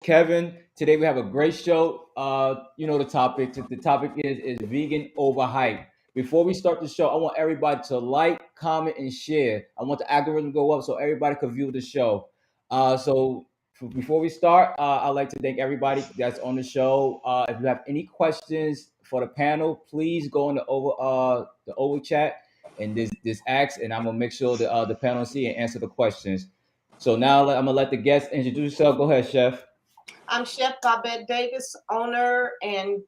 Kevin. Today we have a great show. You know the topic. The topic is vegan overhype. Before we start the show, I want everybody to like, comment, and share. I want the algorithm to go up so everybody can view the show. Before we start, I'd like to thank everybody that's on the show. If you have any questions for the panel, please go in the over chat and this ask, and I'm gonna make sure the panel see and answer the questions. So now I'm gonna let the guests introduce yourself. Go ahead, Chef. I'm Chef Babette Davis, owner and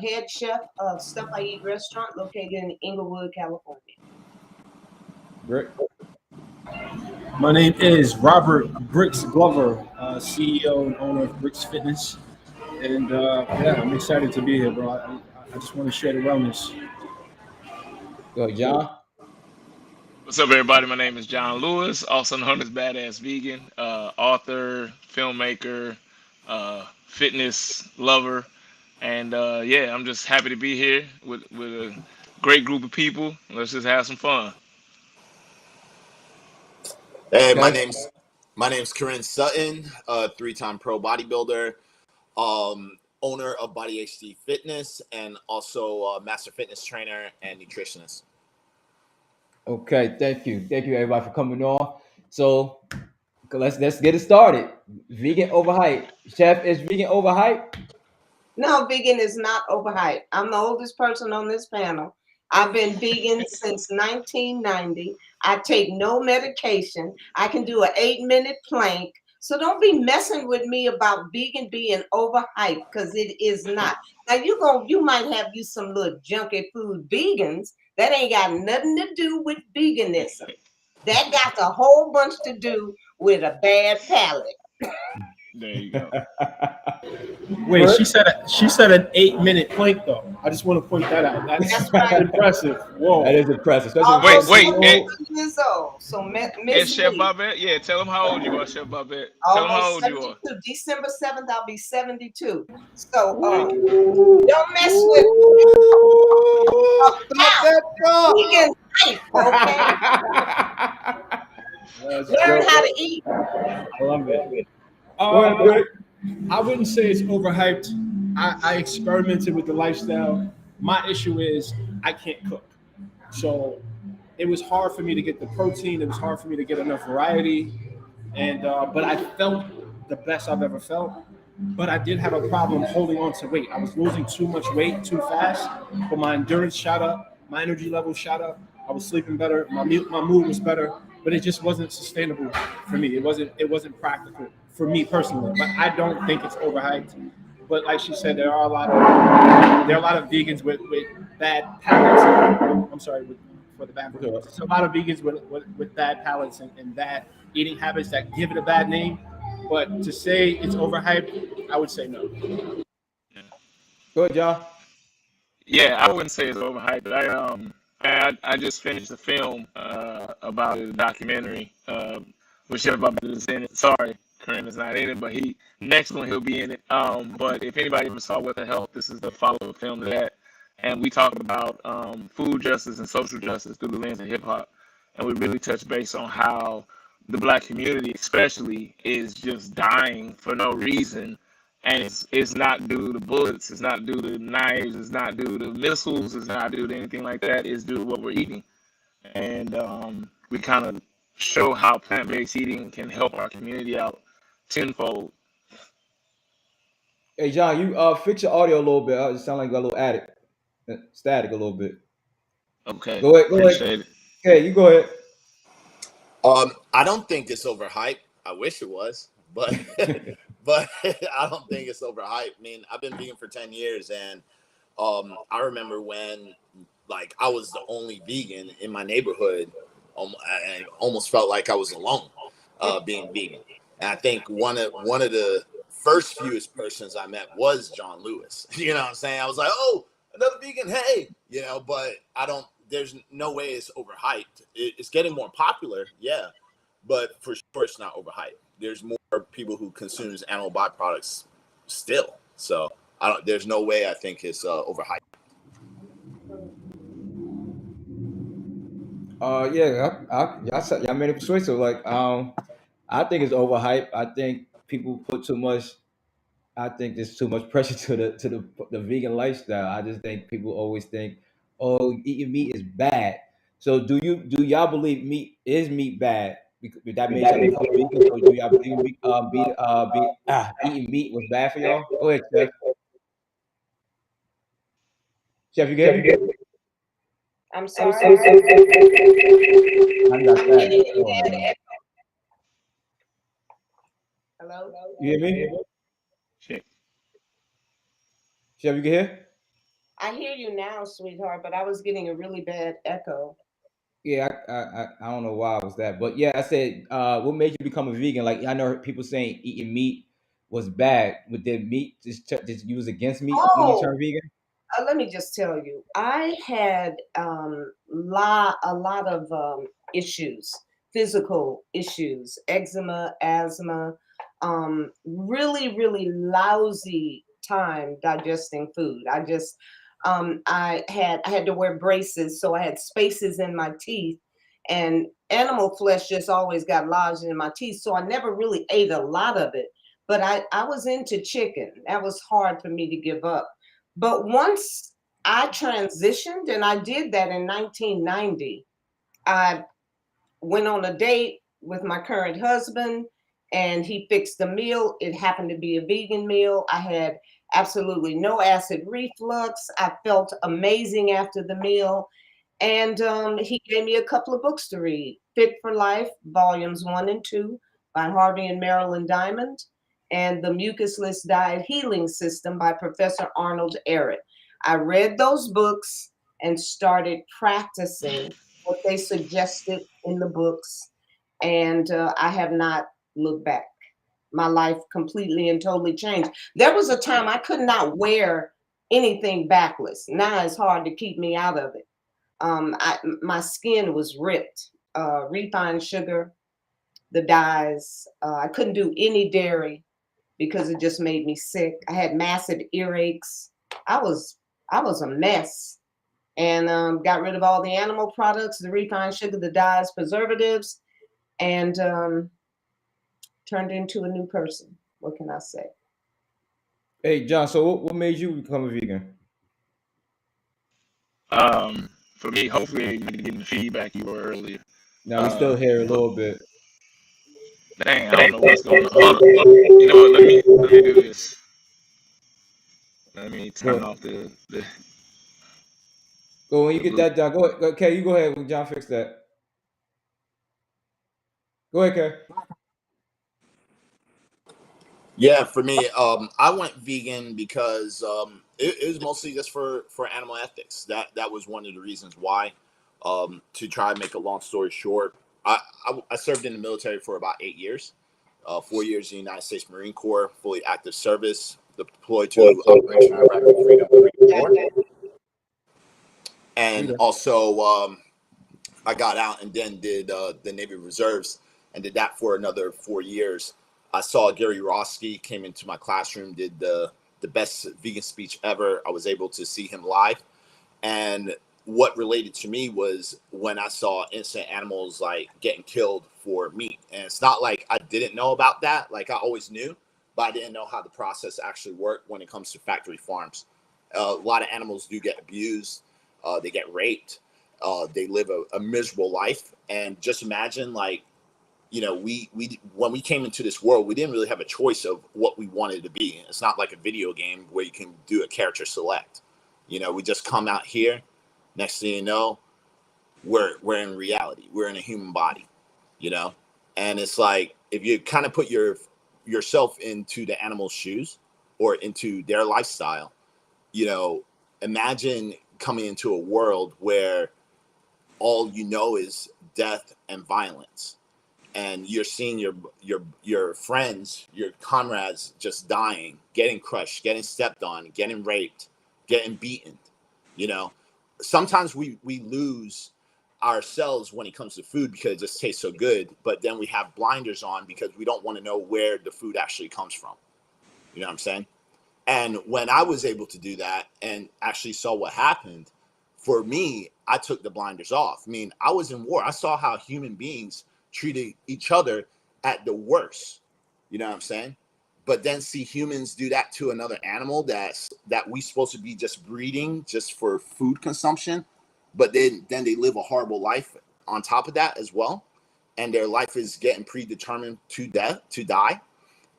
head chef of Stuff I Eat restaurant located in Inglewood, California. Great. My name is Robert Bricks Glover, CEO and owner of Bricks Fitness. And yeah, I'm excited to be here, bro. I just want to share the wellness. Go ahead, John. What's up, everybody? My name is John Lewis, also known as Badass Vegan, author, filmmaker, fitness lover, and yeah, I'm just happy to be here with a great group of people. Let's just have some fun. Hey, my Okay. name's Korin Sutton, three-time pro bodybuilder, owner of Body HD Fitness, and also a master fitness trainer and nutritionist. Okay. Thank you, everybody, for coming on. So let's get it started. Vegan overhype. Chef, is vegan overhype? No, vegan is not overhyped. I'm the oldest person on this panel. I've been vegan since 1990. I take no medication. I can do an 8-minute plank. So don't be messing with me about vegan being overhyped because it is not. Now you might have you some little junky food vegans that ain't got nothing to do with veganism. That got a whole bunch to do with a bad palate. There you go. Wait, Bert? she said an 8-minute plank though. I just want to point that out. That's That's right. impressive. Whoa. That is impressive, especially Although Wait, for wait, I'm and, 72 years old, so and miss Chef me. Babette, yeah, tell them how old you are, Chef Babette. Tell them how Almost old you are. 72. December 7th, I'll be 72. So Thank you. don't mess with Stop about that talk. vegan life, okay? Let's Learn go. how to eat. I love it. Go ahead, Uh, Bert. I wouldn't say it's overhyped. I experimented with the lifestyle. My issue is I can't cook. So it was hard for me to get the protein. It was hard for me to get enough variety. And but I felt the best I've ever felt. But I did have a problem holding on to weight. I was losing too much weight too fast, but my endurance shot up, my energy level shot up. I was sleeping better, my mood was better, but it just wasn't sustainable for me. It wasn't practical for me personally. But I don't think it's overhyped. But like she said, there are a lot of vegans with bad palates. I'm sorry for the bad word. There's a lot of vegans with bad palates and bad eating habits that give it a bad name. But to say it's overhyped, I would say no. Go ahead, John. Yeah, I wouldn't say it's overhyped, but I just finished a film about it, a documentary with Chef Bob is in it. Sorry, Kareem is not in it, but he next one he'll be in it. But if anybody ever saw What the Health, this is the follow-up film to that, and we talk about food justice and social justice through the lens of hip hop, and we really touch base on how the black community, especially, is just dying for no reason, and it's not due to bullets, it's not due to knives, it's not due to missiles, it's not due to anything like that. It's due to what we're eating, and we kind of show how plant-based eating can help our community out tenfold. Hey, John, you fix your audio a little bit. It sound like you got a little static a little bit. Okay, Go ahead. Go ahead. appreciate it. Okay, you go ahead. I don't think it's overhyped. I wish it was, but but I don't think it's overhyped. I mean, I've been vegan for 10 years, and I remember when like I was the only vegan in my neighborhood. I almost felt like I was alone being vegan. And I think one of the first fewest persons I met was John Lewis. You know what I'm saying? I was like, oh, another vegan, hey, but I don't. There's no way it's overhyped. It's getting more popular, yeah, but for sure it's not overhyped. There's more people who consumes animal byproducts still, so I don't. There's no way I think it's overhyped. Yeah, y'all made a choice. So like, I think it's overhyped. I think people put too much I think there's too much pressure to the vegan lifestyle. I just think people always think, oh, eating meat is bad. So do y'all believe meat bad? Because that made y'all become vegan. So do y'all believe eating meat was bad for y'all? Go ahead, Chef. Chef, you get me? I'm sorry. I got I'm that. getting Oh, man. hello. You hear me? Shit. Chef, you can hear? I hear you now, sweetheart, but I was getting a really bad echo. Yeah, I don't know why it was that, but yeah, I said, what made you become a vegan? Like I know people saying eating meat was bad, but did meat just you was against meat when you Oh, turned vegan? let me just tell you, I had a lot of issues, physical issues, eczema, asthma, really, really lousy time digesting food. I had to wear braces, so I had spaces in my teeth, and animal flesh just always got lodged in my teeth, so I never really ate a lot of it. But I was into chicken. That was hard for me to give up. But once I transitioned, and I did that in 1990, I went on a date with my current husband, and he fixed a meal. It happened to be a vegan meal. I had absolutely no acid reflux. I felt amazing after the meal. And he gave me a couple of books to read: Fit for Life, Volumes 1 and 2 by Harvey and Marilyn Diamond, and The Mucusless Diet Healing System by Professor Arnold Ehret. I read those books and started practicing what they suggested in the books, and I have not looked back. My life completely and totally changed. There was a time I could not wear anything backless. Now it's hard to keep me out of it. My skin was ripped. Refined sugar, the dyes. I couldn't do any dairy because it just made me sick. I had massive earaches. I was I was a mess, and got rid of all the animal products, the refined sugar, the dyes, preservatives, and turned into a new person. What can I say? Hey, John. So what made you become a vegan? For me, hopefully you're getting the feedback you were earlier. Now we still hear a But little bit. dang, I don't know what's going on. Hold on. You know what? Let me do this. Let me turn Go off the. go when you the get blue. that, John. Go ahead. Okay, you go ahead when John fix that. Go ahead, Kay. Yeah, for me, I went vegan because it was mostly just for animal ethics. That was one of the reasons why. To try and make a long story short, I served in the military for about 8 years, 4 years in the United States Marine Corps, fully active service, deployed to Operation Iraqi Freedom War, and Freedom. also I got out and then did the Navy Reserves and did that for another 4 years. I saw Gary Roski came into my classroom, did the best vegan speech ever. I was able to see him live, and what related to me was when I saw innocent animals like getting killed for meat. And it's not like I didn't know about that; like I always knew, but I didn't know how the process actually worked when it comes to factory farms. A lot of animals do get abused, they get raped, they live a miserable life. And just imagine, like, we when we came into this world, we didn't really have a choice of what we wanted to be. It's not like a video game where you can do a character select. We just come out here. Next thing you know, we're in reality. We're in a human body. You know, and it's like if you kind of put yourself into the animal's shoes or into their lifestyle. You know, imagine coming into a world where all you know is death and violence, and you're seeing your friends, your comrades just dying, getting crushed, getting stepped on, getting raped, getting beaten. you know Sometimes we lose ourselves when it comes to food because it just tastes so good, but then we have blinders on because we don't want to know where the food actually comes from. You know what I'm saying? And when I was able to do that and actually saw what happened, for me, I took the blinders off. I mean, I was in war. I saw how human beings treated each other at the worst. You know what I'm saying? but then see humans do that to another animal that we supposed to be just breeding just for food consumption, but then they live a horrible life on top of that as well, and their life is getting predetermined to die.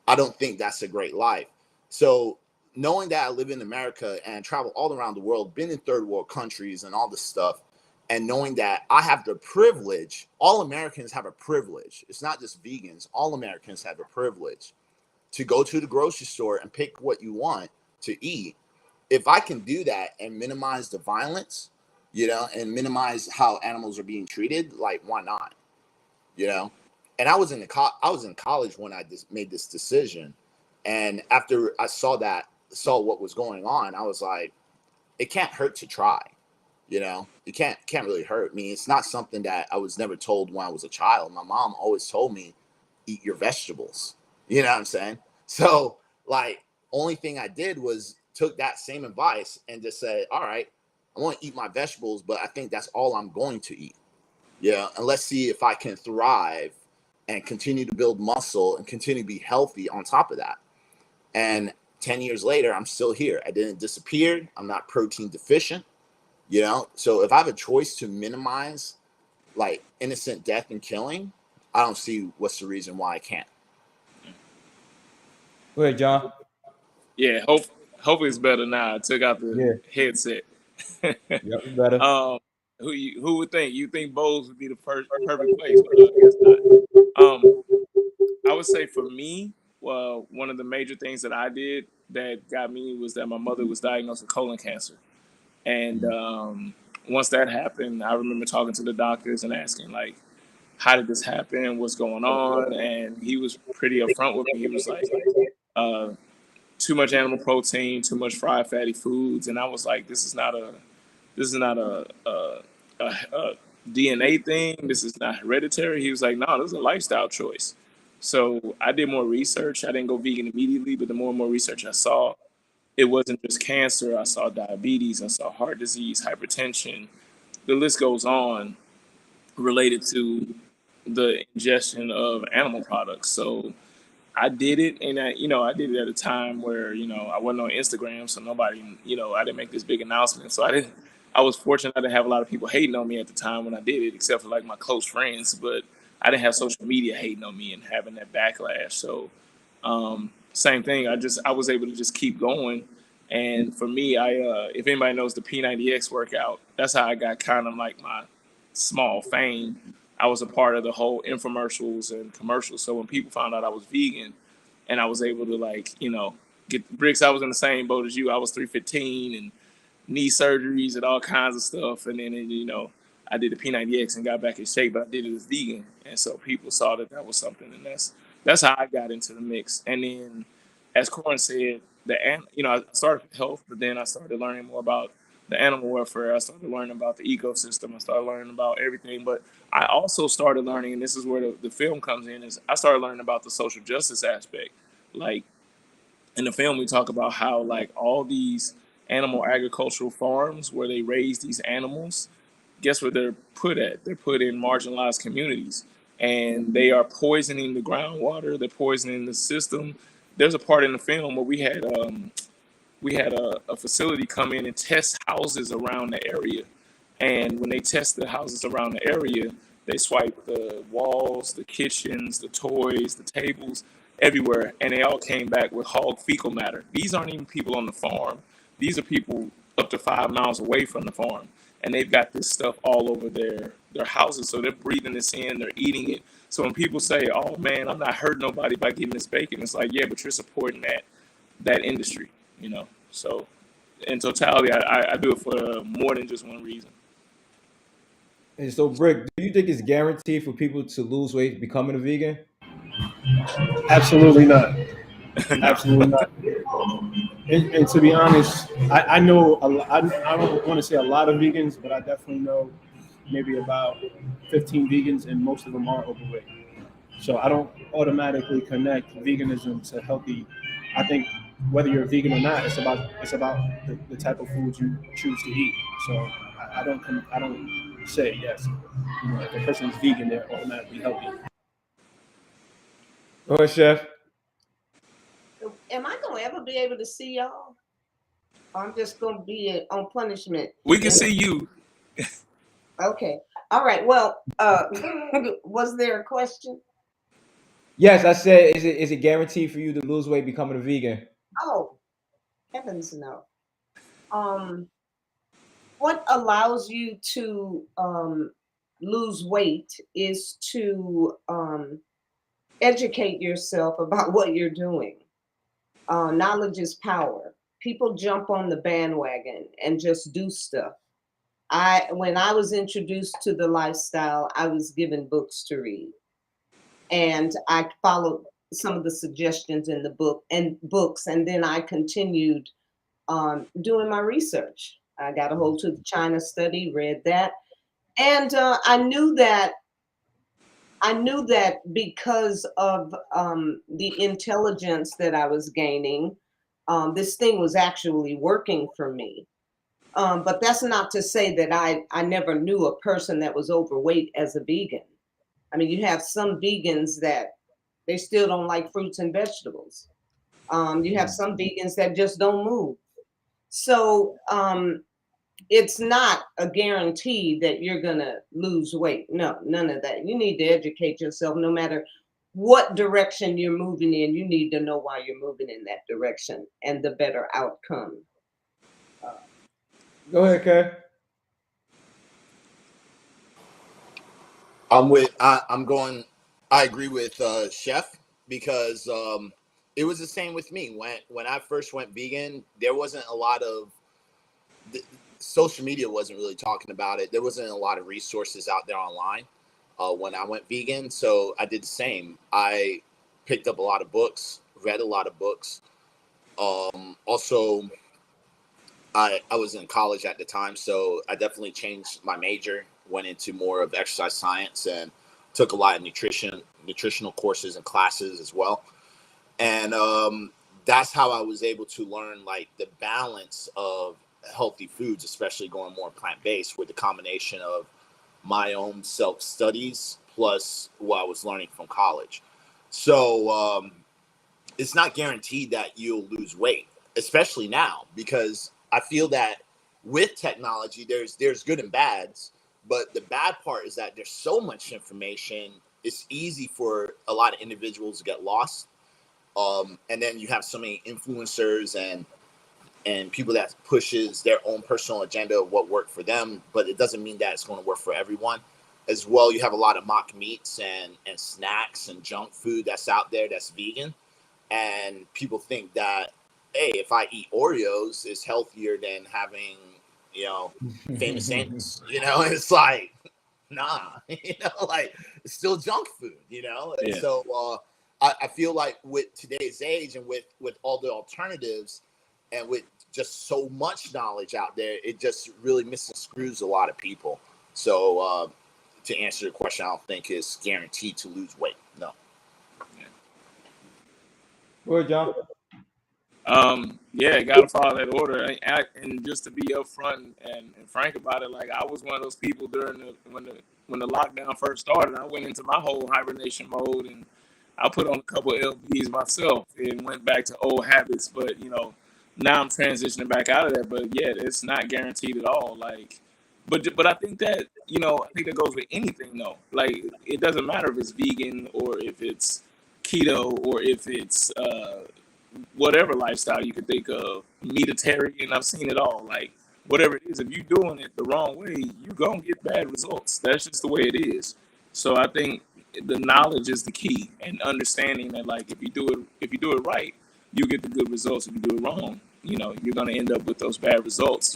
I don't think that's a great life. So knowing that I live in America and travel all around the world, been in third world countries and all this stuff, and knowing that I have the privilege, all Americans have a privilege. It's not just vegans. All Americans have a privilege to go to the grocery store and pick what you want to eat. If I can do that and minimize the violence, and minimize how animals are being treated, like, why not? And I was in college when I made this decision, and after I saw what was going on, I was like, it can't hurt to try. It can't really hurt me. It's not something that I was never told when I was a child. My mom always told me, eat your vegetables. You know what I'm saying? So, like, only thing I did was took that same advice and just said, all right, I want to eat my vegetables, but I think that's all I'm going to eat. And let's see if I can thrive and continue to build muscle and continue to be healthy on top of that. And 10 years later, I'm still here. I didn't disappear. I'm not protein deficient. So if I have a choice to minimize, like, innocent death and killing, I don't see what's the reason why I can't. Go ahead, John. Yeah, hopefully it's better now. I took out the headset. Yep, better. Who would think? You think Bowls would be the perfect place, but I guess not. I would say for me, well, one of the major things that I did that got me was that my mother was diagnosed with colon cancer. And once that happened, I remember talking to the doctors and asking, like, how did this happen? What's going on? And he was pretty upfront with me. He was like, too much animal protein, too much fried fatty foods. And I was like, this is not a DNA thing. This is not hereditary. He was like, no, this is a lifestyle choice. So I did more research. I didn't go vegan immediately, but the more and more research I saw, it wasn't just cancer. I saw diabetes. I saw heart disease, hypertension. The list goes on related to the ingestion of animal products. So I did it, and I did it at a time where I wasn't on Instagram, so nobody, I didn't make this big announcement. So I was fortunate I didn't have a lot of people hating on me at the time when I did it, except for like my close friends. But I didn't have social media hating on me and having that backlash. So same thing. I was able to just keep going. And for me, if anybody knows the P90X workout, that's how I got kind of like my small fame. I was a part of the whole infomercials and commercials. So when people found out I was vegan and I was able to get the bricks, I was in the same boat as you. I was 315 and knee surgeries and all kinds of stuff. And then, I did the P90X and got back in shape, but I did it as vegan. And so people saw that was something. And that's how I got into the mix. And then, as Korin said, I started with health, but then I started learning more about the animal welfare. I started learning about the ecosystem. I started learning about everything. But I also started learning, and this is where the film comes in, is I started learning about the social justice aspect. Like, in the film, we talk about how, like, all these animal agricultural farms where they raise these animals, guess where they're put at? They're put in marginalized communities. And they are poisoning the groundwater. They're poisoning the system. There's a part in the film where we had a facility come in and test houses around the area. And when they test the houses around the area, they swipe the walls, the kitchens, the toys, the tables, everywhere. And they all came back with hog fecal matter. These aren't even people on the farm. These are people up to 5 miles away from the farm. And they've got this stuff all over their houses. So they're breathing this in, they're eating it. So when people say, oh man, I'm not hurting nobody by getting this bacon, it's like, yeah, but you're supporting that industry, So in totality, I do it for more than just one reason. And so, Brick, do you think it's guaranteed for people to lose weight becoming a vegan? Absolutely not. Absolutely not. And to be honest, I know I don't want to say a lot of vegans, but I definitely know maybe about 15 vegans, and most of them are overweight. So I don't automatically connect veganism to healthy. I think whether you're vegan or not, it's about the type of food you choose to eat. So I don't say yes. If a person is vegan, they're automatically healthy. Go ahead, Chef. gonna ever be able to see y'all? I'm just gonna be on punishment. We can see you. Okay. All right. Well, was there a question? Yes, I said, is it guaranteed for you to lose weight becoming a vegan? Oh, heavens no. What allows you to lose weight is to educate yourself about what you're doing. Knowledge is power. People jump on the bandwagon and just do stuff. When I was introduced to the lifestyle, I was given books to read, and I followed some of the suggestions in the books, and then I continued doing my research. I got a hold to the China study, read that, and I knew that because of the intelligence that I was gaining, this thing was actually working for me. But that's not to say that I never knew a person that was overweight as a vegan. I mean, you have some vegans that they still don't like fruits and vegetables. You have some vegans that just don't move. So it's not a guarantee that you're going to lose weight. No, none of that. You need to educate yourself. No matter what direction you're moving in, you need to know why you're moving in that direction and the better outcome. Go ahead, Kay. I agree with Chef, because it was the same with me. When I first went vegan, there wasn't a lot of social media wasn't really talking about it. There wasn't a lot of resources out there online when I went vegan. So I did the same. I picked up a lot of books, read a lot of books. Also, I was in college at the time, so I definitely changed my major, went into more of exercise science, and took a lot of nutritional courses and classes as well. And that's how I was able to learn like the balance of healthy foods, especially going more plant-based, with the combination of my own self-studies plus what I was learning from college. So it's not guaranteed that you'll lose weight, especially now, because I feel that with technology, there's good and bads, but the bad part is that there's so much information. It's easy for a lot of individuals to get lost. And then you have so many influencers and people that pushes their own personal agenda of what worked for them, but it doesn't mean that it's going to work for everyone. As well, you have a lot of mock meats and snacks and junk food that's out there that's vegan. And people think that, hey, if I eat Oreos, it's healthier than having, Famous Amos, and it's like, nah, like it's still junk food, And so I feel like with today's age and with all the alternatives and with just so much knowledge out there, it just really misconstrues a lot of people. So to answer the question, I don't think it's guaranteed to lose weight. No. Go ahead, John. Yeah, gotta follow that order. And just to be upfront and frank about it, like I was one of those people during when the lockdown first started. I went into my whole hibernation mode, and I put on a couple of LBs myself and went back to old habits. But now I'm transitioning back out of that. But yeah, it's not guaranteed at all. Like, but I think that I think that goes with anything though. Like it doesn't matter if it's vegan or if it's keto or if it's whatever lifestyle you could think of, meatitarian. I've seen it all. Like whatever it is, if you're doing it the wrong way, you're gonna get bad results. That's just the way it is. So I think the knowledge is the key, and understanding that like if you do it right, you get the good results. If you do it wrong, you're gonna end up with those bad results.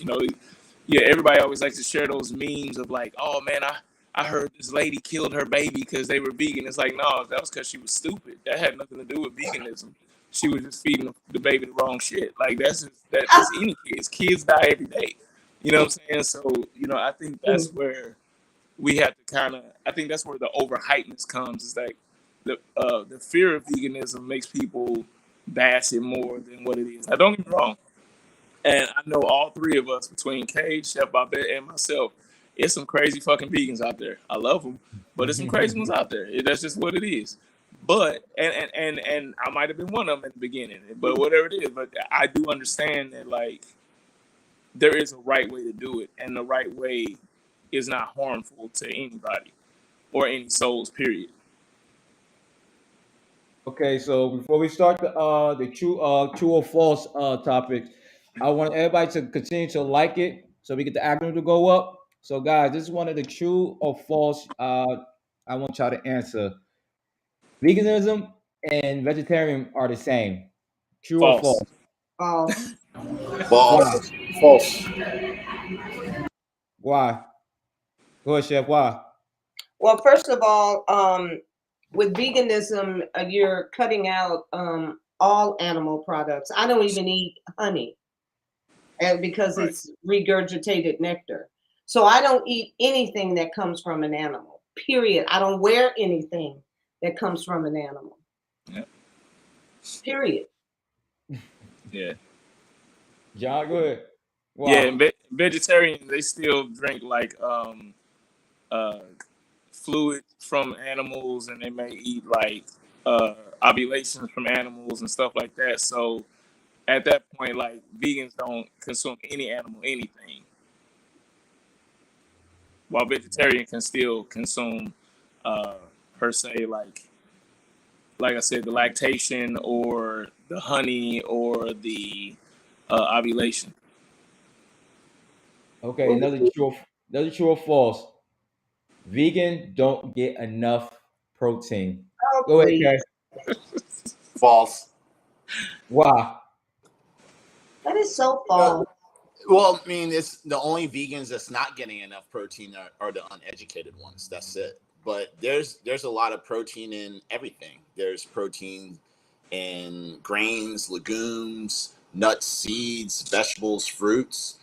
Yeah, everybody always likes to share those memes of like, oh man, I heard this lady killed her baby because they were vegan. It's like, no, that was because she was stupid. That had nothing to do with veganism. She was just feeding the baby the wrong shit. Like that's any kids. Kids die every day. You know what I'm saying? So, I think that's where we have to I think that's where the overhypeness comes. Is like the fear of veganism makes people bash it more than what it is. Now don't get me wrong. And I know all three of us, between Cage, Chef Babette, and myself, it's some crazy fucking vegans out there. I love them, but there's some crazy ones out there. That's just what it is. But and I might have been one of them in the beginning, but whatever it is, but I do understand that like there is a right way to do it, and the right way is not harmful to anybody or any souls. Period. Okay, so before we start the true or false topic, I want everybody to continue to like it so we get the algorithm to go up. So guys, this is one of the true or false. I want y'all to answer. Veganism and vegetarian are the same. True or False. false? False. Why? False. False. Why? Go ahead, Chef. Why? Well, first of all, with veganism, you're cutting out all animal products. I don't even eat honey, and because Right. it's regurgitated nectar. So I don't eat anything that comes from an animal. Period. I don't wear anything that comes from an animal. Yeah. Period. Yeah. John, go ahead. Why? Yeah, and vegetarians they still drink like fluid from animals, and they may eat like ovulations from animals and stuff like that. So at that point, like vegans don't consume any animal anything, while vegetarian can still consume per se like I said, the lactation or the honey or the ovulation. Okay, another true or false. Vegan don't get enough protein. Oh, Go ahead, please. Kay. False. Why? That is so false. Well, I mean, it's the only vegans that's not getting enough protein are the uneducated ones. That's it. But there's a lot of protein in everything. There's protein in grains, legumes, nuts, seeds, vegetables, fruits.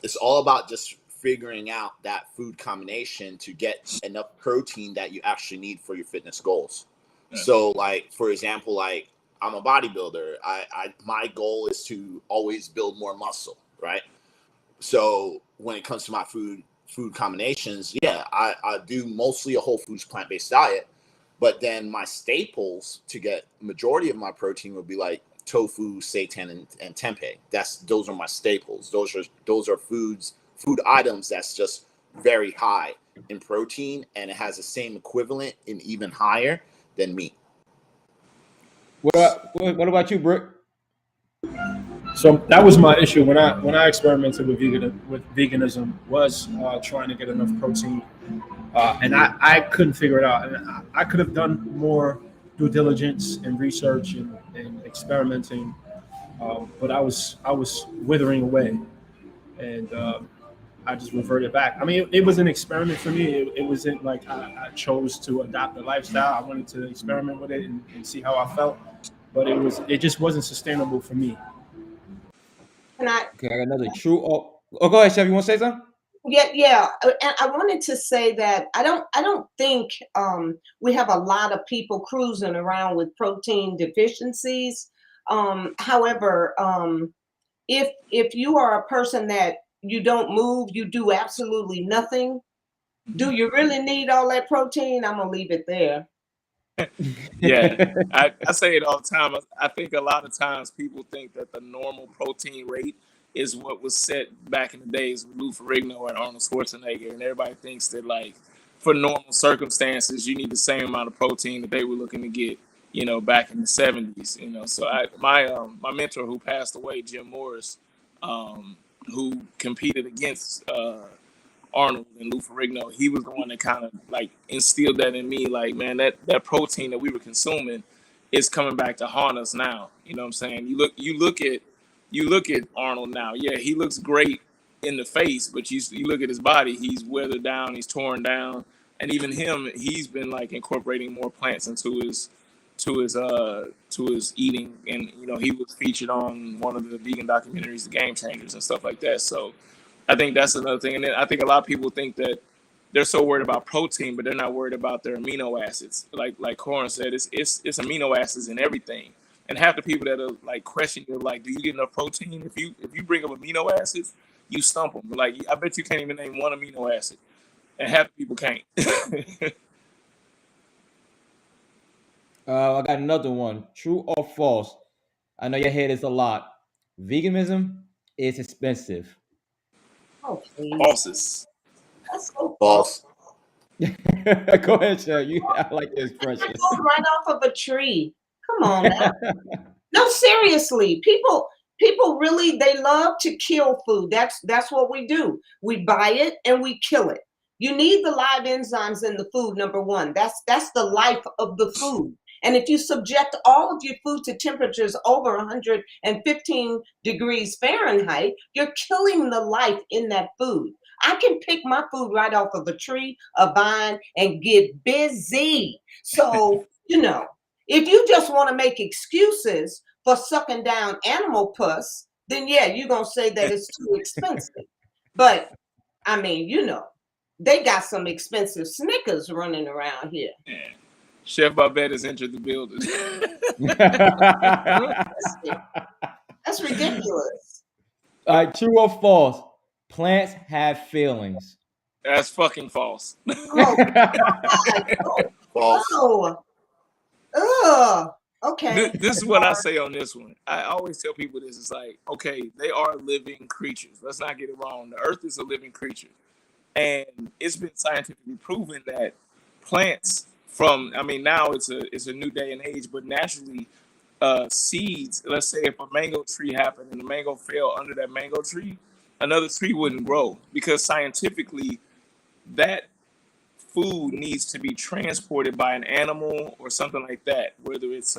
It's all about just figuring out that food combination to get enough protein that you actually need for your fitness goals. Yeah. So, like for example, like I'm a bodybuilder. My goal is to always build more muscle, right? So when it comes to my food combinations, yeah, I do mostly a whole foods plant-based diet, but then my staples to get majority of my protein would be like tofu, seitan, and tempeh. Those are my staples. Those are food items that's just very high in protein, and it has the same equivalent and even higher than meat. What about you, Brick? So that was my issue when I experimented with veganism was trying to get enough protein, and I couldn't figure it out. And I could have done more due diligence and research and experimenting, but I was withering away, and I just reverted back. I mean, it was an experiment for me. It wasn't like I chose to adopt a lifestyle. I wanted to experiment with it and see how I felt, but it just wasn't sustainable for me. And Okay, I got another true or go ahead, Chef. You want to say something? yeah. And I wanted to say that I don't think we have a lot of people cruising around with protein deficiencies. However, if you are a person that you don't move, you do absolutely nothing. Do you really need all that protein? I'm gonna leave it there. Yeah, I say it all the time. I think a lot of times people think that the normal protein rate is what was set back in the days with Lou Ferrigno and Arnold Schwarzenegger, and everybody thinks that like for normal circumstances you need the same amount of protein that they were looking to get, back in the '70s. So my mentor who passed away, Jim Morris, who competed against Arnold and Lou Ferrigno, he was the one that kind of like instilled that in me. Like, man, that protein that we were consuming is coming back to haunt us now. You know what I'm saying? You look at Arnold now. Yeah, he looks great in the face, but you look at his body, he's weathered down, he's torn down, and even him, he's been like incorporating more plants into his eating, and he was featured on one of the vegan documentaries, The Game Changers, and stuff like that. So I think that's another thing. And then I think a lot of people think that they're so worried about protein, but they're not worried about their amino acids. Like Korin said, it's amino acids in everything. And half the people that are like questioning, they're like, do you get enough protein? If you bring up amino acids, you stump them. Like, I bet you can't even name one amino acid. And half the people can't. I got another one. True or false? I know you hear this a lot. Veganism is expensive. Oh, please. Falses. That's so false. False. Go ahead, Chad. I like the That expression. goes right off of a tree. Come on now. No, seriously. People really they love to kill food. That's what we do. We buy it and we kill it. You need the live enzymes in the food, number one. That's the life of the food. And if you subject all of your food to temperatures over 115 degrees Fahrenheit, you're killing the life in that food. I can pick my food right off of a tree, a vine, and get busy. So, if you just want to make excuses for sucking down animal pus, then yeah, you're going to say that it's too expensive. But I mean, they got some expensive Snickers running around here. Yeah. Chef Babette has entered the building. That's ridiculous. All right, true or false? Plants have feelings. That's fucking false. Oh, God. False. Oh, ugh. Okay. This is what I say on this one. I always tell people this. It's like, okay, they are living creatures. Let's not get it wrong. The earth is a living creature. And it's been scientifically proven that plants now it's a new day and age, but naturally seeds, let's say if a mango tree happened and the mango fell under that mango tree, another tree wouldn't grow because scientifically that food needs to be transported by an animal or something like that. Whether it's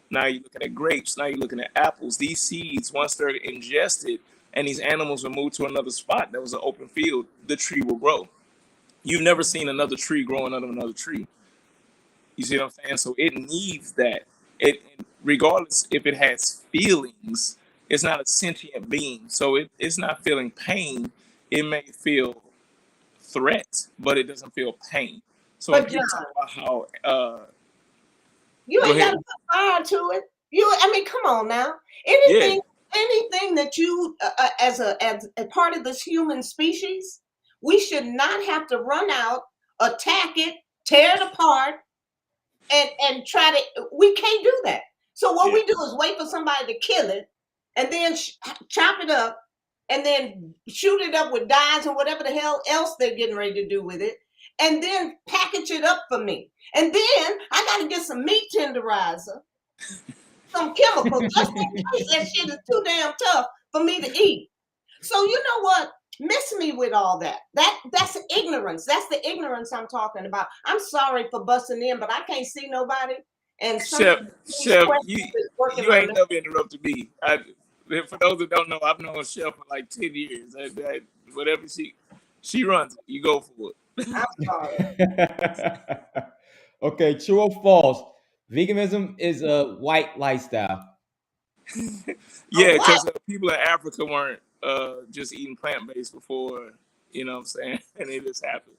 now you're looking at grapes, now you're looking at apples. These seeds, once they're ingested and these animals are moved to another spot that was an open field, the tree will grow. You've never seen another tree growing out of another tree. You see what I'm saying? So it needs that. Regardless if it has feelings, it's not a sentient being. So it's not feeling pain. It may feel threat, but it doesn't feel pain. So But if you talk about how you go ain't got ahead. to put fire to it. Come on now. Anything that you, as a part of this human species, we should not have to run out, attack it, tear it apart, and try to. We can't do that. So what we do is wait for somebody to kill it, and then chop it up, and then shoot it up with dyes and whatever the hell else they're getting ready to do with it, and then package it up for me. And then I got to get some meat tenderizer, some chemical, just in case that shit is too damn tough for me to eat. So you know what? Miss me with all that. That's ignorance. That's the ignorance I'm talking about. I'm sorry for busting in, but I can't see nobody. And Chef, you working ain't never interrupted me. For those that don't know, I've known Chef for like 10 years. Whatever she runs it, you go for it. I'm sorry. Okay, true or false? Veganism is a white lifestyle. Yeah, because people in Africa weren't just eating plant-based before, you know what I'm saying? And it just happened.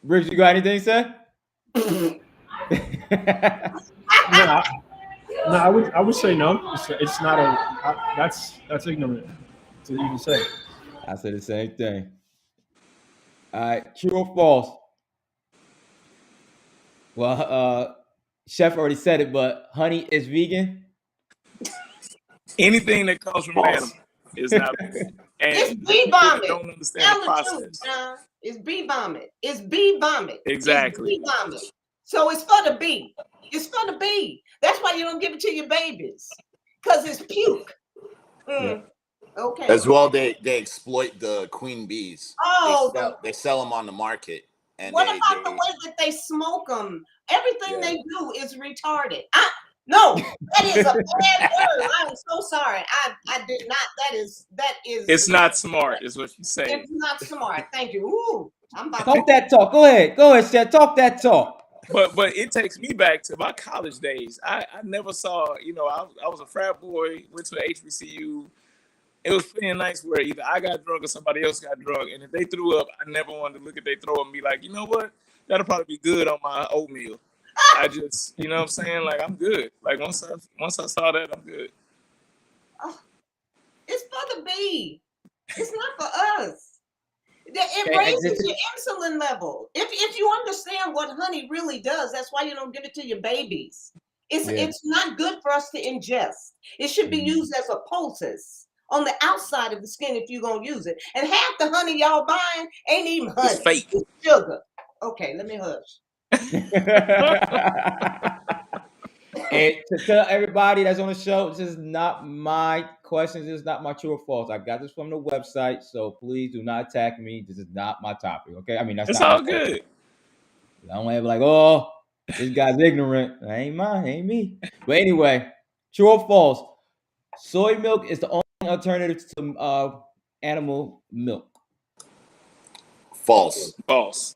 Briggs, you got anything to say? No, I would say no. It's not that's ignorant to even say. I said the same thing. All right, true or false? Well, Chef already said it, but honey is vegan. Anything that comes from an animal is not vegan. And it's bee vomit. Don't understand the process. It's bee vomit. It's bee vomit. Exactly. It's bee vomit. So it's for the bee. It's for the bee. That's why you don't give it to your babies, because it's puke. Yeah. Okay. As well, they exploit the queen bees. Oh, they sell them on the market. And what about the way that they smoke them? Everything they do is retarded. No, that is a bad word. I'm so sorry. I did not. That is. It's not smart, is what you say. It's not smart. Thank you. Ooh, I'm about Talk that talk. Go ahead, Chef. Talk that talk. But it takes me back to my college days. I never saw, I was a frat boy, went to HBCU. It was plenty of nights where either I got drunk or somebody else got drunk. And if they threw up, I never wanted to look at their throw and be like, you know what? That'll probably be good on my oatmeal. I just, you know what I'm saying? Like, I'm good. Like, once I saw that, I'm good. It's for the bee. It's not for us. It raises your insulin level. If you understand what honey really does, that's why you don't give it to your babies. It's not good for us to ingest. It should be used as a poultice on the outside of the skin if you're gonna use it. And half the honey y'all buying ain't even honey. It's fake. It's sugar. Okay, let me hush. And to tell everybody that's on the show, this is not my questions. This is not my true or false. I got this from the website, so please do not attack me. This is not my topic. Okay, I mean that's It's not all my good. I don't ever like, oh, this guy's ignorant. That ain't mine, ain't me. But anyway, true or false? Soy milk is the only alternative to animal milk. False. False.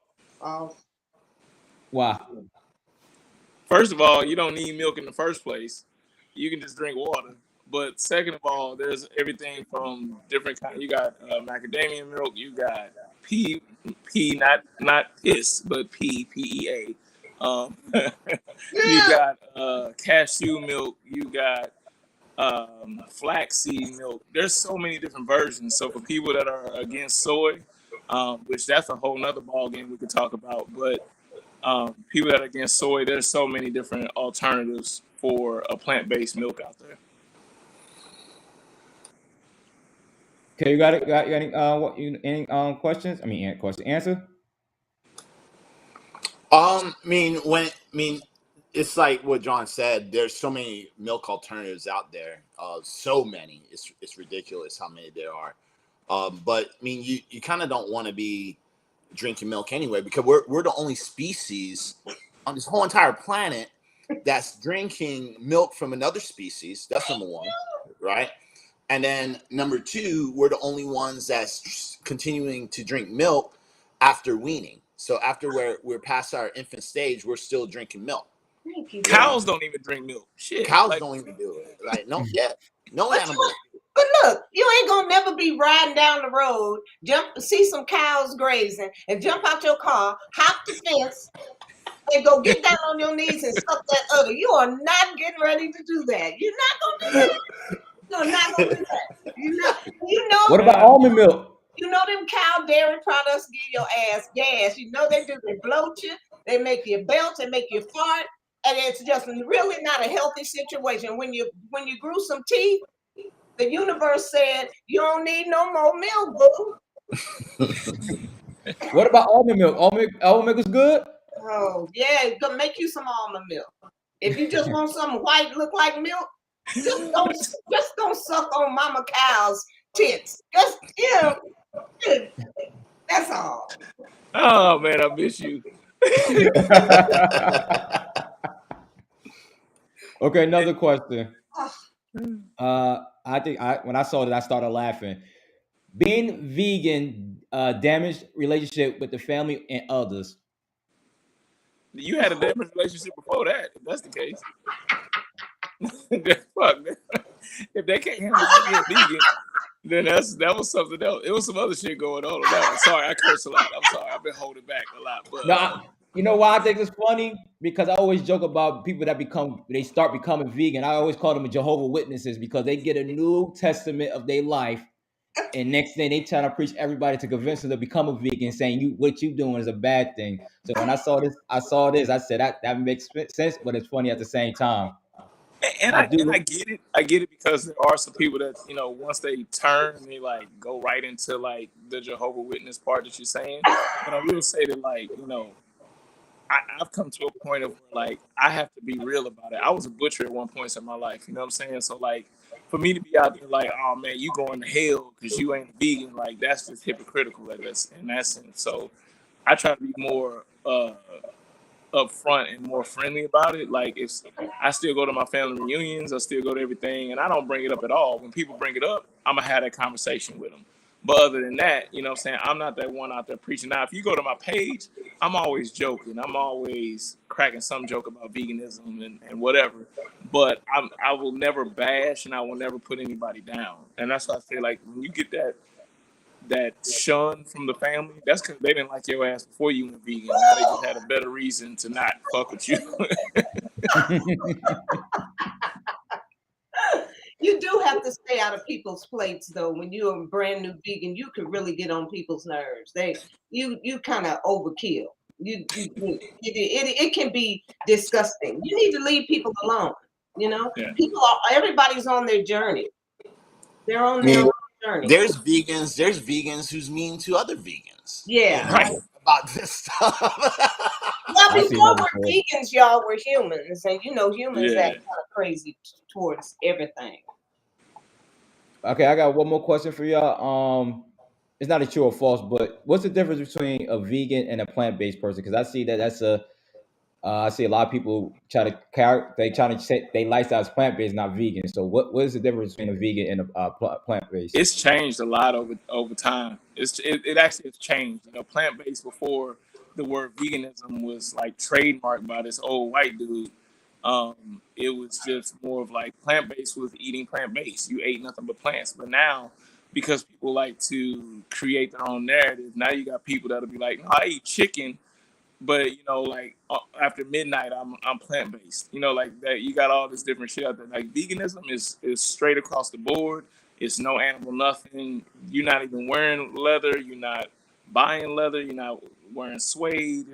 Why? First of all, you don't need milk in the first place. You can just drink water. But second of all, there's everything from different kinds. You got macadamia milk. You got pea, not piss, but PEA. You got cashew milk. You got flaxseed milk. There's so many different versions. So for people that are against soy, which that's a whole nother ball game we could talk about, but people that are against soy, there's so many different alternatives for a plant-based milk out there. Okay, you got it. Got any questions? I mean, question answer. It's like what John said. There's so many milk alternatives out there. So many. It's ridiculous how many there are. But I mean, you kind of don't want to be drinking milk anyway, because we're the only species on this whole entire planet that's drinking milk from another species. That's number one, right? And then number two, we're the only ones that's continuing to drink milk after weaning. So after we're past our infant stage, we're still drinking milk. Thank you. Cows don't even drink milk. Shit. Cows don't even do it. Like no animals. But look, you ain't gonna never be riding down the road, see some cows grazing, and jump out your car, hop the fence, and go get down on your knees and suck that udder. You are not getting ready to do that. You're not gonna do that. You're not gonna do that. You know. What about almond milk? You know them cow dairy products give your ass gas. You know they do. They bloat you. They make you belt. They make you fart. And it's just really not a healthy situation. When you grew some teeth, the universe said you don't need no more milk, boo. What about almond milk? Almond milk is good. Oh yeah, gonna make you some almond milk. If you just want something white, look like milk, just don't suck on mama cow's tits. Just that's all. Oh man, I miss you. Okay, another question. I think when I saw that, I started laughing. Being vegan damaged relationship with the family and others. You had a damaged relationship before that. If that's the case. Fuck, man. If they can't handle you being vegan, then that was something else. It was some other shit going on that one. Sorry, I curse a lot. I'm sorry. I've been holding back a lot. But you know why I think it's funny? Because I always joke about people that start becoming vegan. I always call them Jehovah's Witnesses because they get a new testament of their life. And next thing they try to preach everybody to convince them to become a vegan, saying what you doing is a bad thing. So when I saw this, I said that makes sense, but it's funny at the same time. And I get it. I get it because there are some people that, once they turn, they like go right into like the Jehovah's Witness part that you're saying. But I will say that I've come to a point of like I have to be real about it. I was a butcher at one point in my life. You know what I'm saying? So like for me to be out there like, oh man, you going to hell because you ain't vegan, like that's just hypocritical in that sense. So I try to be more upfront and more friendly about it. Like I still go to my family reunions, I still go to everything, and I don't bring it up at all. When people bring it up, I'm gonna have that conversation with them. But other than that, you know what I'm saying, I'm not that one out there preaching. Now, if you go to my page, I'm always joking. I'm always cracking some joke about veganism and whatever. But I will never bash and I will never put anybody down. And that's why I say, like, when you get that shun from the family, that's because they didn't like your ass before you went vegan. Now they just had a better reason to not fuck with you. You do have to stay out of people's plates though. When you're a brand new vegan, you can really get on people's nerves. You kind of overkill. It can be disgusting. You need to leave people alone. You know, Yeah. everybody's on their journey. They're on I their mean, own journey. there's vegans who's mean to other vegans. Yeah. You know, Right. about this stuff. Well, I see before that we're before. vegans, y'all were humans, and you know humans Yeah. act kind of crazy towards everything. Okay, I got one more question for y'all. It's not a true or false, but what's the difference between a vegan and a plant-based person? Because I see that's a I see a lot of people they try to say they lifestyle is plant-based, not vegan. So what is the difference between a vegan and a plant-based? It's changed a lot over time. It actually has changed. You know, plant based before the word veganism was like trademarked by this old white dude. It was just more of like plant based was eating plant based. You ate nothing but plants. But now, because people like to create their own narrative, now you got people that'll be like, no, I eat chicken, but you know, like after midnight, I'm plant based. You know, like that. You got all this different shit out there. Like veganism is straight across the board. It's no animal nothing. You're not even wearing leather. You're not buying leather. You're not wearing suede.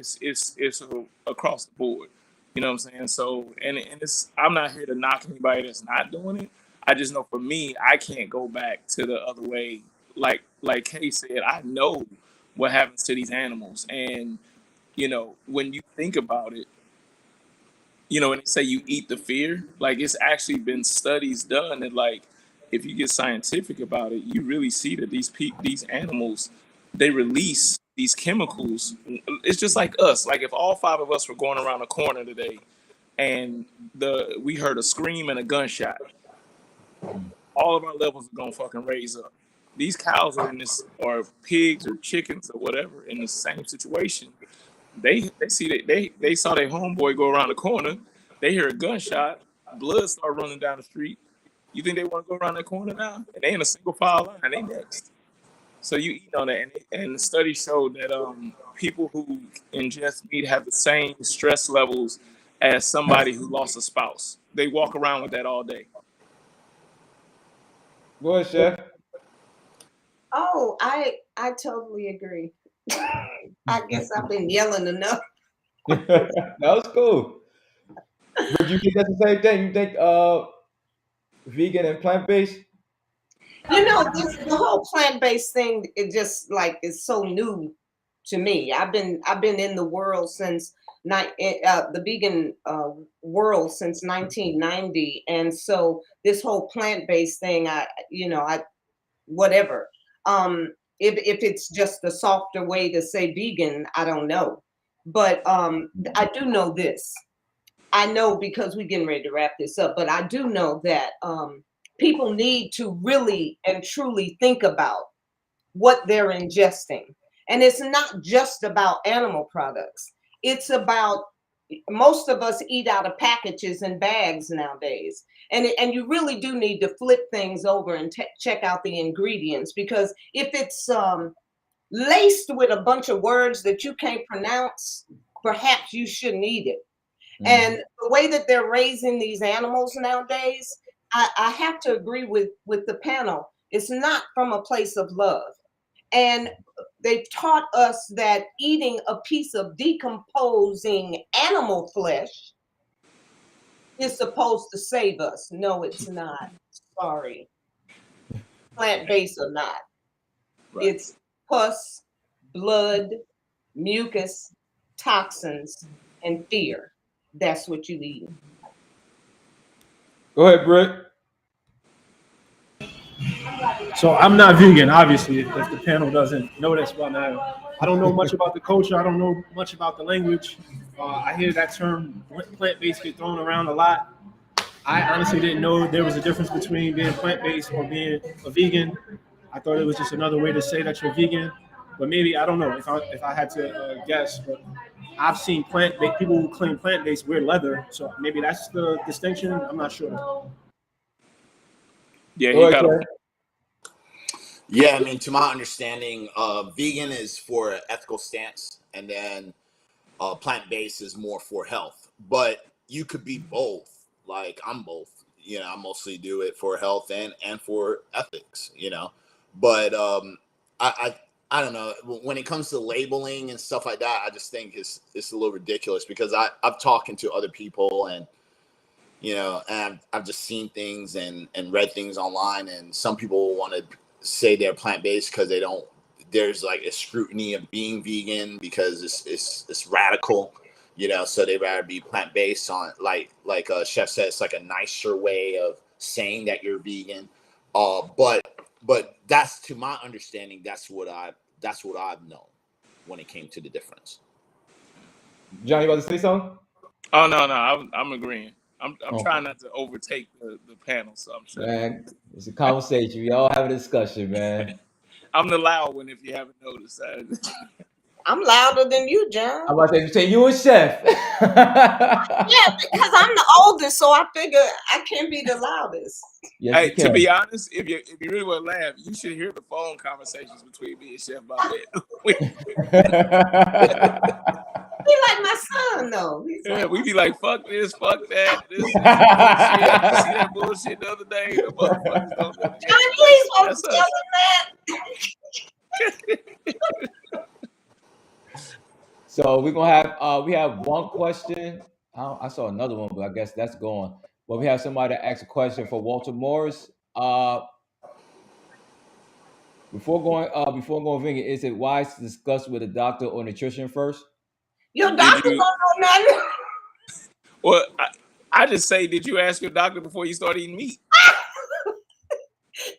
Across the board. You know what I'm saying? So and it's I'm not here to knock anybody that's not doing it. I just know for me, I can't go back to the other way. Like Kay said, I know what happens to these animals and you know, when you think about it, you know, when they say you eat the fear, like it's actually been studies done that, like, if you get scientific about it, you really see that these animals, they release these chemicals. It's just like us. Like if all five of us were going around a corner today, and we heard a scream and a gunshot, all of our levels are gonna fucking raise up. These cows are in this, or pigs or chickens or whatever, in the same situation. They saw their homeboy go around the corner. They hear a gunshot. Blood start running down the street. You think they want to go around that corner now? And they in a single file line. They next. So you eat on that, and the study showed that people who ingest meat have the same stress levels as somebody who lost a spouse. They walk around with that all day. Go ahead, chef. Oh, I totally agree. I guess I've been yelling enough. That was cool. But you think that's the same thing? You think vegan and plant-based? You know, the whole plant-based thing, it just like is so new to me. I've been in the world since the vegan world since 1990, and so this whole plant-based thing, I whatever. If it's just a softer way to say vegan, I don't know, but I do know this. I know because we're getting ready to wrap this up, but I do know that people need to really and truly think about what they're ingesting. And it's not just about animal products. It's about most of us eat out of packages and bags nowadays. And you really do need to flip things over and check out the ingredients, because if it's laced with a bunch of words that you can't pronounce, perhaps you shouldn't eat it. And the way that they're raising these animals nowadays, I have to agree with the panel. It's not from a place of love. And they've taught us that eating a piece of decomposing animal flesh is supposed to save us. No, it's not. Sorry. Plant-based or not. Right. It's pus, blood, mucus, toxins, and fear. That's what you eat. Go ahead, Britt. So I'm not vegan, obviously, if the panel doesn't know this by now. I don't know much about the culture. I don't know much about the language. I hear that term plant-based get thrown around a lot. I honestly didn't know there was a difference between being plant-based or being a vegan. I thought it was just another way to say that you're vegan. But maybe, I don't know if I had to guess, but I've seen people who claim plant-based wear leather. So maybe that's the distinction. I'm not sure. Yeah, Go you ahead, got to. Trey. Yeah, I mean, to my understanding, vegan is for an ethical stance, and then plant-based is more for health. But you could be both. Like I'm both. you know, I mostly do it for health and for ethics, you know. But I don't know, when it comes to labeling and stuff like that, I just think it's a little ridiculous, because I've talking to other people, and you know, and I've just seen things and read things online, and some people want to say they're plant-based because they don't, there's like a scrutiny of being vegan because it's radical, you know, so they rather be plant-based on like Chef said, it's like a nicer way of saying that you're vegan. But that's, to my understanding, that's what I've known when it came to the difference. John, you about to say something? Oh no, I'm agreeing. I'm Okay. trying not to overtake the panel, so I'm sure. Man, it's a conversation. We all have a discussion, man. I'm the loud one, if you haven't noticed. I'm louder than you, John. I'm about to say you a chef. Yeah, because I'm the oldest, so I figure I can't be the loudest. Yes, Hey, you can. to be honest, if you really want to laugh, you should hear the phone conversations between me and Chef Babette. He like my son, though. He's Yeah, like, we be like, fuck this, fuck that. This is bullshit. You see that bullshit the other day? The motherfuckers don't know. John, you ain't supposed That's to tell us. him that. So we're gonna have we have one question. I saw another one, but I guess that's gone. But we have somebody that asked a question for Walter Morris. Before going vegan, is it wise to discuss with a doctor or nutrition first? Your Did doctor you? don't know nothing. Well, I just say, did you ask your doctor before you start eating meat?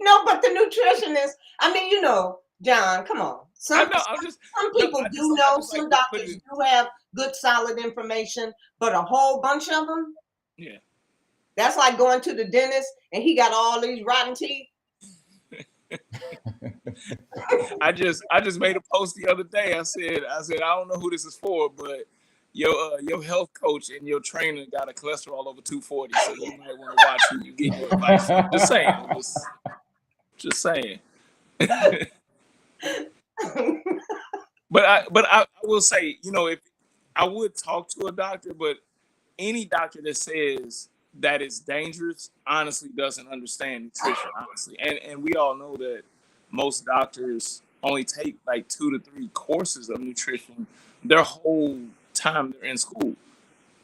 No, but the nutritionist, I mean, you know, John, come on. Some people do know, some doctors do have good, solid information, but a whole bunch of them, yeah. That's like going to the dentist and he got all these rotten teeth. I just made a post the other day. I said I don't know who this is for, but your health coach and your trainer got a cholesterol over 240, so you might want to watch who you get your advice from. Just saying. Just saying. But I will say, you know, if I would talk to a doctor, but any doctor that says that it's dangerous honestly doesn't understand nutrition, honestly. And we all know that most doctors only take like 2 to 3 courses of nutrition their whole time they're in school.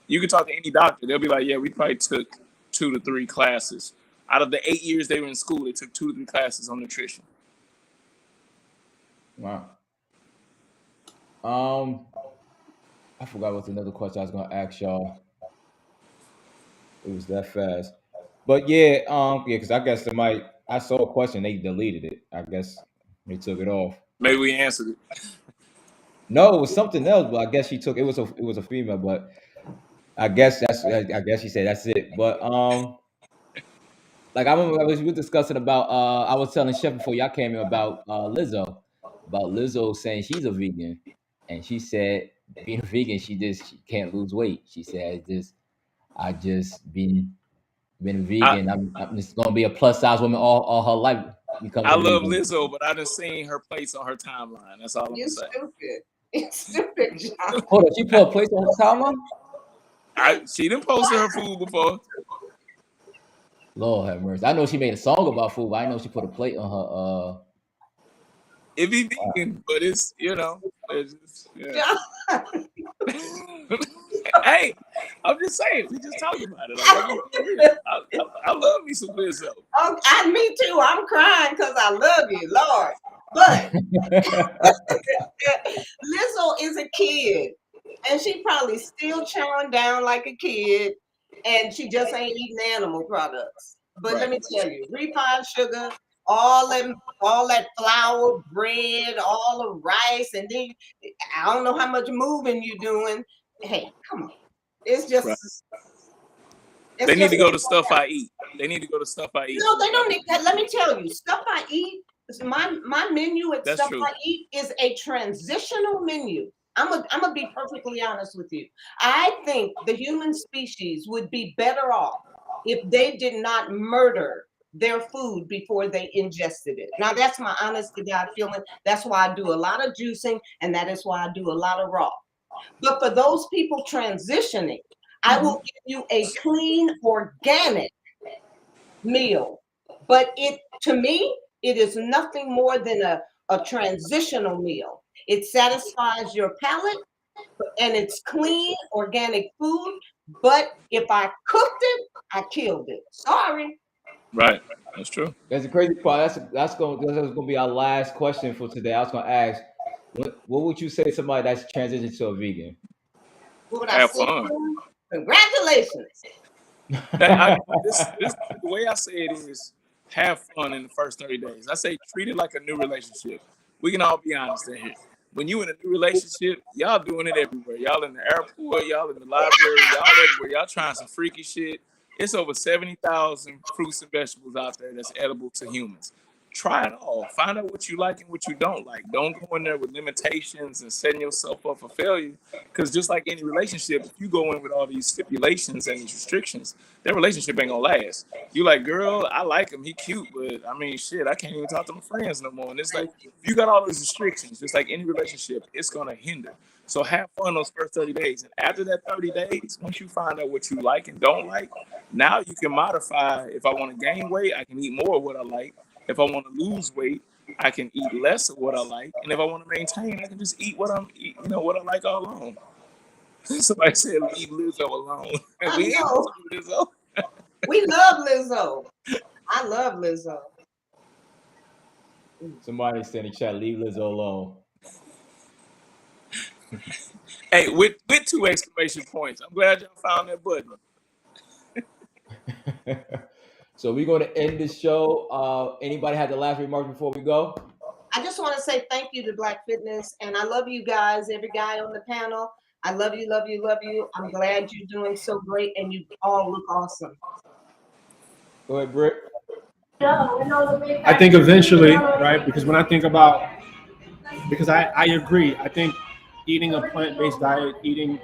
You can talk to any doctor, they'll be like, yeah, we probably took 2 to 3 classes. Out of the 8 years they were in school, they took 2 to 3 classes on nutrition. Wow. I forgot what's another question I was gonna ask y'all. It was that fast. But yeah, because I guess I saw a question, they deleted it. I guess they took it off. Maybe we answered it. No, it was something else, but I guess she took it was a female, but I guess she said that's it. But like I remember we were discussing about I was telling Chef before y'all came in about Lizzo saying she's a vegan, and she said being a vegan she can't lose weight. She said I just been vegan. I'm just gonna be a plus size woman all her life. I love Lizzo, but I done seen her place on her timeline. That's all I'm gonna say. You're stupid, John. Hold on, she put a place on her timeline? She done posted her food before. Lord have mercy. I know she made a song about food, but I know she put a plate on her. It be vegan, but it's, you know, it's just, yeah. Hey, I'm just saying, we just talking about it. I love me some Lizzo. Oh, me too. I'm crying because I love you, Lord. But Lizzo is a kid, and she probably still chowing down like a kid, and she just ain't eating animal products. But let me tell you, refined sugar, all that flour, bread, all the rice, and then I don't know how much moving you're doing. Hey, come on. It's just they need to go to stuff I eat. They need to go to stuff I eat. No, they don't need that. Let me tell you, stuff I eat, my menu at Stuff I Eat is a transitional menu. I'm gonna be perfectly honest with you. I think the human species would be better off if they did not murder their food before they ingested it. Now that's my honest to God feeling. That's why I do a lot of juicing, and that is why I do a lot of raw. But for those people transitioning, I will give you a clean, organic meal. But to me, it is nothing more than a transitional meal. It satisfies your palate and it's clean, organic food. But if I cooked it, I killed it. Sorry. Right. That's true. That's the crazy part. That's gonna be our last question for today. I was gonna ask, what would you say to somebody that's transitioned to a vegan? What would I Have say to fun. them? Congratulations. This the way I say it is have fun in the first 30 days. I say treat it like a new relationship. We can all be honest in here. When you in a new relationship, y'all doing it everywhere. Y'all in the airport, y'all in the library, y'all everywhere. Y'all trying some freaky shit. It's over 70,000 fruits and vegetables out there that's edible to humans. Try it all. Find out what you like and what you don't like. Don't go in there with limitations and setting yourself up for failure. Because just like any relationship, if you go in with all these stipulations and these restrictions, that relationship ain't gonna last. You like, girl, I like him, he cute, but I mean, shit, I can't even talk to my friends no more. And it's like, if you got all those restrictions, just like any relationship, it's gonna hinder. So have fun those first 30 days. And after that 30 days, once you find out what you like and don't like, now you can modify. If I want to gain weight, I can eat more of what I like. If I want to lose weight, I can eat less of what I like. And if I want to maintain, I can just eat what what I like all along. Somebody said leave Lizzo alone. I We ain't know. Lizzo. We love Lizzo. I love Lizzo. Somebody said in the chat, leave Lizzo alone. Hey, with 2 exclamation points. I'm glad y'all found that button. So we're going to end the show. Anybody have the last remark before we go? I just want to say thank you to Black Fitness, and I love you guys, every guy on the panel. I love you, love you, love you. I'm glad you're doing so great, and you all look awesome. Go ahead, Britt. I think eventually, right? Because when I think about, because I agree. I think eating a plant-based diet, eating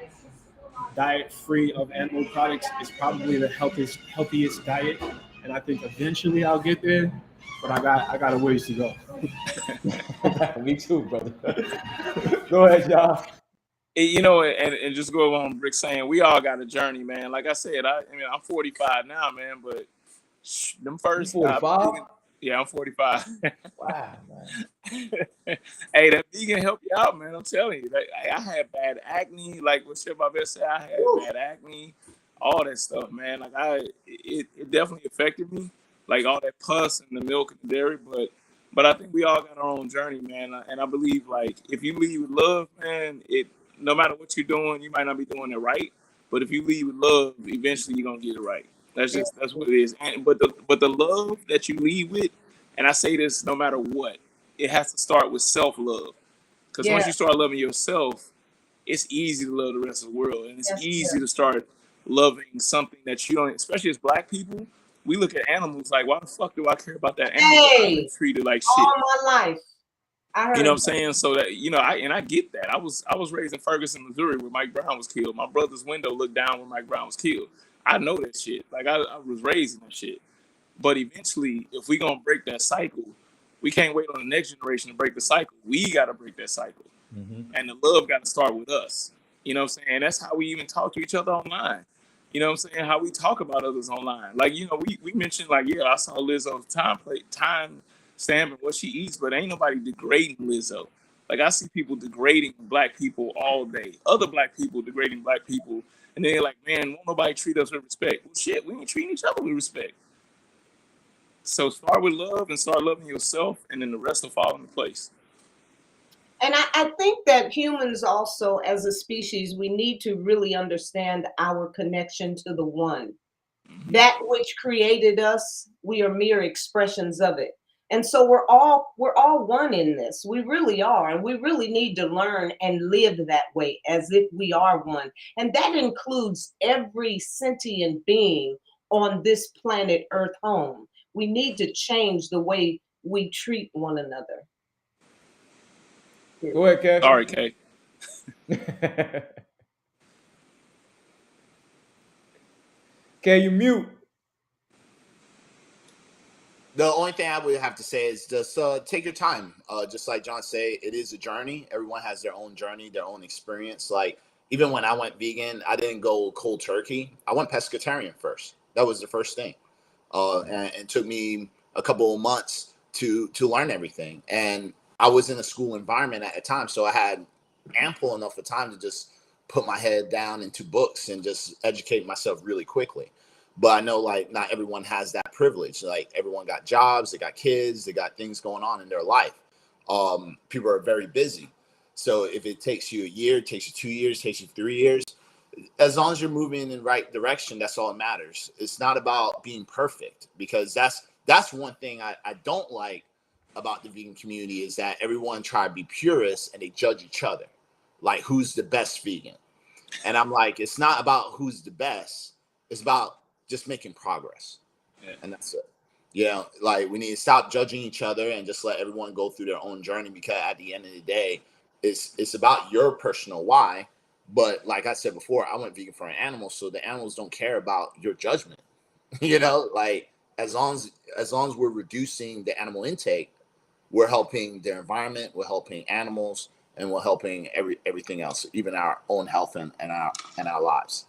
diet free of animal products is probably the healthiest diet. And I think eventually I'll get there, but I got a ways to go. Me too, brother. Go ahead, y'all. And just go on Rick saying we all got a journey, man. Like I said, I mean I'm 45 now, man, but them first 45? Yeah, I'm 45. Wow, man. Hey, that vegan help you out, man. I'm telling you. Like, I had bad acne, like what Babette said, I had bad acne, all that stuff, man. Like it definitely affected me. Like all that pus and the milk and the dairy, but I think we all got our own journey, man. And I believe like if you lead with love, man, no matter what you're doing, you might not be doing it right. But if you lead with love, eventually you're gonna get it right. That's what it is. But the love that you lead with, and I say this no matter what, it has to start with self-love. Because once you start loving yourself, it's easy to love the rest of the world. And it's easy to start loving something that you don't, especially as Black people, we look at animals like, why the fuck do I care about that animal? I've been treated like shit. All my life. You know what I'm saying? So that I get that. I was raised in Ferguson, Missouri, where Mike Brown was killed. My brother's window looked down when Mike Brown was killed. I know that shit. Like I was raised in that shit. But eventually, if we gonna break that cycle, we can't wait on the next generation to break the cycle. We gotta break that cycle. Mm-hmm. And the love gotta start with us. You know what I'm saying? That's how we even talk to each other online. You know what I'm saying? How we talk about others online. Like, we mentioned like, I saw Lizzo's time stamping what she eats, but ain't nobody degrading Lizzo. Like I see people degrading Black people all day. Other Black people degrading Black people. And then they're like, man, won't nobody treat us with respect? Well, shit, we ain't treating each other with respect. So start with love and start loving yourself, and then the rest will fall into place. And I think that humans also, as a species, we need to really understand our connection to the one. Mm-hmm. That which created us, we are mere expressions of it. And so we're all one in this. We really are. And we really need to learn and live that way as if we are one. And that includes every sentient being on this planet Earth home. We need to change the way we treat one another. Go ahead, Kay. Sorry, Kay. Kay, you mute. The only thing I would have to say is just take your time. Just like John said, it is a journey. Everyone has their own journey, their own experience. Like even when I went vegan, I didn't go cold turkey. I went pescatarian first. That was the first thing. and it took me a couple of months to learn everything. And I was in a school environment at the time, so I had ample enough of time to just put my head down into books and just educate myself really quickly. But I know like not everyone has that privilege. Like everyone got jobs, they got kids, they got things going on in their life. People are very busy. So if it takes you a year, it takes you 2 years, it takes you 3 years, as long as you're moving in the right direction, that's all that matters. It's not about being perfect, because that's one thing I don't like about the vegan community, is that everyone try to be purists and they judge each other, like who's the best vegan. And I'm like, it's not about who's the best. It's about just making progress. Yeah. And that's it. You know, like we need to stop judging each other and just let everyone go through their own journey, because at the end of the day, it's about your personal why. But like I said before, I went vegan for an animal, so the animals don't care about your judgment. You know, like as long as we're reducing the animal intake, we're helping the environment, we're helping animals, and we're helping everything else, even our own health and our lives.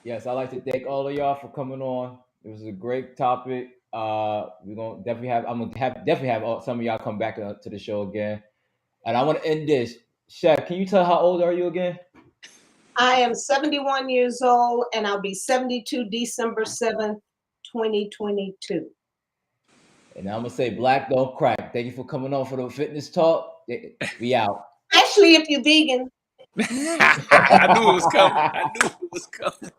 Yes, I'd like to thank all of y'all for coming on. It was a great topic. We're gonna definitely have. I'm gonna definitely have some of y'all come back to the show again. And I want to end this. Chef, can you tell how old are you again? I am 71 years old, and I'll be 72 December 7th, 2022. And I'm gonna say, Black don't crack. Thank you for coming on for the fitness talk. We out. Especially if you're vegan. I knew it was coming. I knew it was coming.